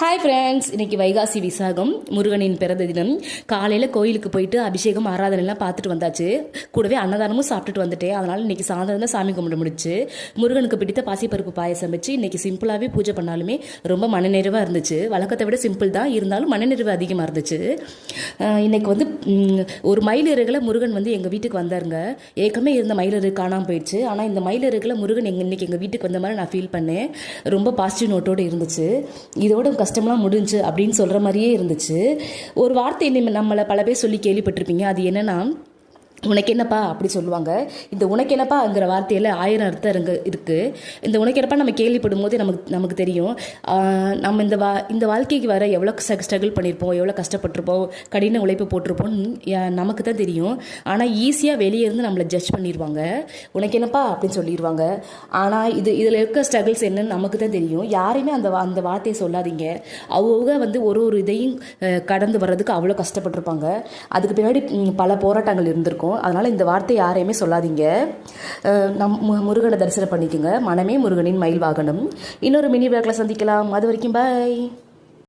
Hi friends, இன்றைக்கி வைகாசி விசாகம், முருகனின் பிறந்த தினம். காலையில் கோயிலுக்கு போயிட்டு அபிஷேகம் ஆராதனைலாம் பார்த்துட்டு வந்தாச்சு. கூடவே அன்னதானமும் சாப்பிட்டுட்டு வந்துட்டேன். அதனால் இன்றைக்கி சாயந்தரம் தான் சாமி கும்பிட முடிச்சு. முருகனுக்கு பிடித்த பாசிப்பருப்பு பாயசம் வச்சு இன்றைக்கி சிம்பிளாகவே பூஜை பண்ணாலுமே ரொம்ப மனநிறைவாக இருந்துச்சு. வழக்கத்தை விட சிம்பிள் தான், இருந்தாலும் மனநிறைவு அதிகமாக இருந்துச்சு. இன்றைக்கி வந்து ஒரு மயிலிறகுல முருகன் வந்து எங்கள் வீட்டுக்கு வந்தாருங்க. ஏற்கனவே இருந்த மயிலிறகு காணாமல் போயிடுச்சு. ஆனால் இந்த மயிலிறகுல முருகன் இன்றைக்கி எங்கள் வீட்டுக்கு வந்த மாதிரி நான் ஃபீல் பண்ணேன். ரொம்ப பாசிட்டிவ் நோட்டோடு இருந்துச்சு. இதோட கஷ்டம்லாம் முடிஞ்சு அப்படின்னு சொல்கிற மாதிரியே இருந்துச்சு. ஒரு வார்த்தை நம்மளை பல பேர் சொல்லி கேள்விப்பட்டிருப்பீங்க. அது என்னென்னா, உனக்கு என்னப்பா அப்படி சொல்லுவாங்க. இந்த உனக்கு என்னப்பாங்கிற வார்த்தையில் 1000 அர்த்தம் இருக்குது. இந்த உனக்கு என்னப்பா நம்ம கேள்விப்படும் போதே நமக்கு தெரியும் நம்ம இந்த வாழ்க்கைக்கு வர எவ்வளோ ஸ்ட்ரகிள் பண்ணியிருப்போம், எவ்வளோ கஷ்டப்பட்டிருப்போம், கடின உழைப்பு போட்டிருப்போம், நமக்கு தான் தெரியும். ஆனால் ஈஸியாக வெளியே இருந்து நம்மளை ஜட்ஜ் பண்ணிடுவாங்க. உனக்கு என்னப்பா அப்படின்னு சொல்லிடுவாங்க. ஆனால் இதில் இருக்க ஸ்ட்ரகிள்ஸ் என்னன்னு நமக்கு தான் தெரியும். யாரையுமே அந்த வார்த்தையை சொல்லாதீங்க. அவங்க வந்து ஒரு இதையும் கடந்து வர்றதுக்கு அவ்வளோ கஷ்டப்பட்டிருப்பாங்க. அதுக்கு பின்னாடி பல போராட்டங்கள் இருந்திருக்கும். அதனால் இந்த வார்த்தை யாரையுமே சொல்லாதீங்க. முருகனை தரிசனம் பண்ணிக்கோங்க. மனமே முருகனின் மயில் வாகனம். இன்னொரு மினி விளக்கில் சந்திக்கலாம். அது வரைக்கும் பாய்.